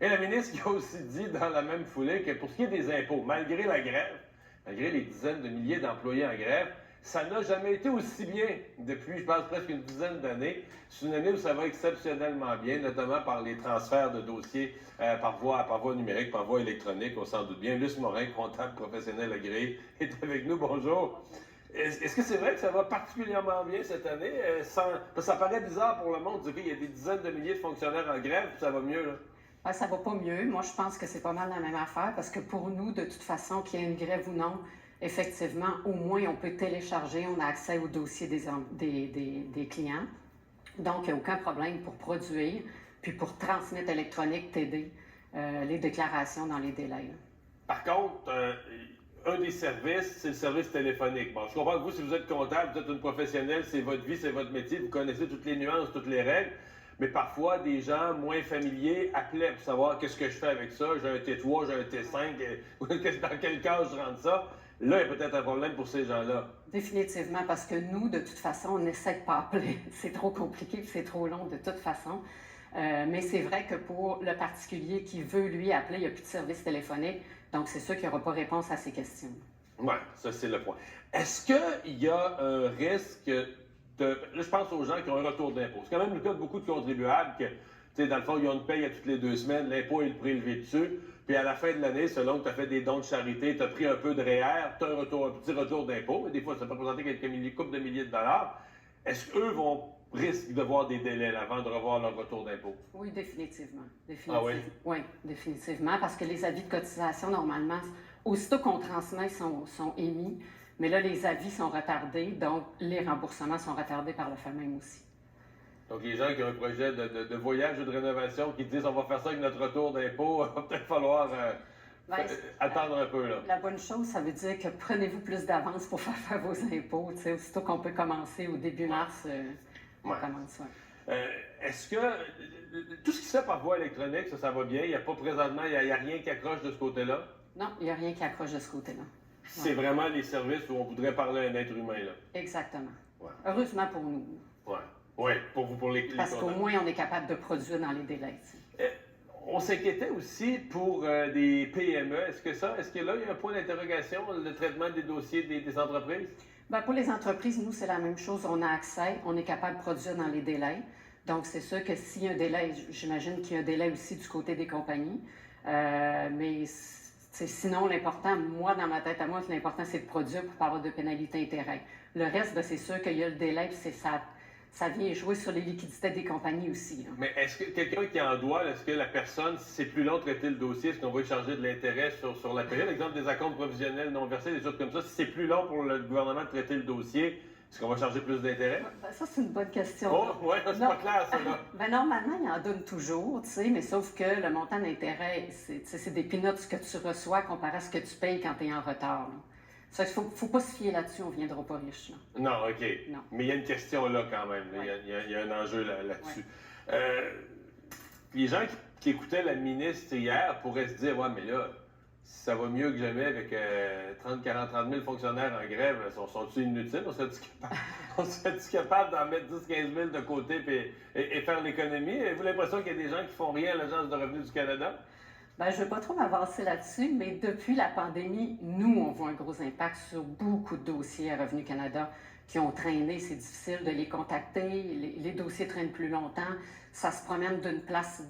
Et la ministre qui a aussi dit dans la même foulée que pour ce qui est des impôts, malgré la grève, malgré les dizaines de milliers d'employés en grève, ça n'a jamais été aussi bien depuis, je pense, presque une dizaine d'années. C'est une année où ça va exceptionnellement bien, notamment par les transferts de dossiers par voie numérique, par voie électronique, on s'en doute bien. Luce Morin, comptable professionnel agréé, est avec nous. Bonjour. Est-ce que c'est vrai que ça va particulièrement bien cette année? Ça paraît bizarre pour le monde de dire qu'il y a des dizaines de milliers de fonctionnaires en grève, puis ça va mieux, là. Ça va pas mieux. Moi, je pense que c'est pas mal la même affaire parce que pour nous, de toute façon, qu'il y ait une grève ou non, effectivement, au moins, on peut télécharger, on a accès au dossier des clients. Donc, il n'y a aucun problème pour produire, puis pour transmettre électronique, TD, les déclarations dans les délais. Par contre, un des services, c'est le service téléphonique. Bon, je comprends que vous, si vous êtes comptable, vous êtes une professionnelle, c'est votre vie, c'est votre métier, vous connaissez toutes les nuances, toutes les règles. Mais parfois, des gens moins familiers appelaient pour savoir qu'est-ce que je fais avec ça. J'ai un T3, j'ai un T5, dans quel cas je rentre ça. Là, il y a peut-être un problème pour ces gens-là. Définitivement, parce que nous, de toute façon, on n'essaie de pas appeler. C'est trop compliqué, c'est trop long de toute façon. Mais c'est vrai que pour le particulier qui veut, lui, appeler, il n'y a plus de service téléphonique. Donc, c'est sûr qu'il n'y aura pas réponse à ces questions. Oui, ça, c'est le point. Est-ce qu'il y a un risque là, je pense aux gens qui ont un retour d'impôt. C'est quand même le cas de beaucoup de contribuables que, tu sais, dans le fond, ils ont une paye à toutes les 2 semaines, l'impôt est prélevé dessus, puis à la fin de l'année, selon que tu as fait des dons de charité, tu as pris un peu de REER, tu as un petit retour d'impôt, mais des fois, ça peut représenter quelques coupes de milliers de dollars. Est-ce qu'eux risquent de voir des délais avant de revoir leur retour d'impôt? Oui, définitivement. Ah oui? Oui, définitivement, parce que les avis de cotisation, normalement, aussitôt qu'on transmet, sont émis. Mais là, les avis sont retardés, donc les remboursements sont retardés par le fait même aussi. Donc, les gens qui ont un projet de voyage ou de rénovation qui disent on va faire ça avec notre retour d'impôt, il va peut-être falloir attendre un peu, là. La bonne chose, ça veut dire que prenez-vous plus d'avance pour faire vos impôts. Aussitôt qu'on peut commencer au début mars, on commence. Est-ce que tout ce qui se fait par voie électronique, ça va bien? Il n'y a pas présentement, il n'y a rien qui accroche de ce côté-là? Non, il n'y a rien qui accroche de ce côté-là. C'est vraiment les services où on voudrait parler à un être humain, là. Exactement. Ouais. Heureusement pour nous. Oui, pour vous, pour les Parce qu'au moins, on est capable de produire dans les délais. On s'inquiétait aussi pour des PME. Est-ce que là, il y a un point d'interrogation, le traitement des dossiers des entreprises? Bien, pour les entreprises, nous, c'est la même chose. On a accès, on est capable de produire dans les délais. Donc, c'est sûr que s'il y a un délai, j'imagine qu'il y a un délai aussi du côté des compagnies. Mais sinon, l'important, moi, dans ma tête à moi, l'important, c'est de produire pour ne pas avoir de pénalité intérêt. Le reste, c'est sûr qu'il y a le délai, puis ça vient jouer sur les liquidités des compagnies aussi. Là. Mais est-ce que quelqu'un qui en doit, est-ce que la personne, si c'est plus long de traiter le dossier, est-ce qu'on va charger de l'intérêt sur la période? Exemple des acomptes provisionnels non versés, des choses comme ça. Si c'est plus long pour le gouvernement de traiter le dossier, est-ce qu'on va charger plus d'intérêt? Ben, ça, c'est une bonne question. Oh, oui, c'est pas clair, ça, là. Ben, normalement, il en donne toujours, tu sais, mais sauf que le montant d'intérêt, c'est des peanuts que tu reçois comparé à ce que tu payes quand tu es en retard. Là. Ça, il ne faut pas se fier là-dessus, on ne viendra pas riche. Là. Non, OK. Non. Mais il y a une question là quand même. Ouais. Il y a un enjeu là-dessus. Les gens qui écoutaient la ministre hier pourraient se dire, ouais, mais là, ça va mieux que jamais avec 30 000 fonctionnaires en grève. Sont-ils inutiles? On serait-tu capable d'en mettre 10-15 000 de côté et faire l'économie? Avez-vous l'impression qu'il y a des gens qui font rien à l'Agence de revenus du Canada? Ben, je ne veux pas trop m'avancer là-dessus, mais depuis la pandémie, nous, on voit un gros impact sur beaucoup de dossiers à Revenu Canada qui ont traîné. C'est difficile de les contacter. Les dossiers traînent plus longtemps. Ça se promène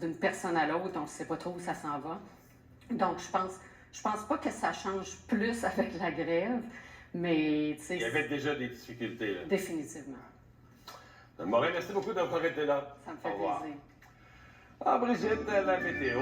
d'une personne à l'autre. On ne sait pas trop où ça s'en va. Donc, je pense pas que ça change plus avec la grève, mais... Il y avait déjà des difficultés, là. Définitivement. Morin, merci beaucoup d'avoir été là. Ça me fait plaisir. Ah, Brigitte, la météo.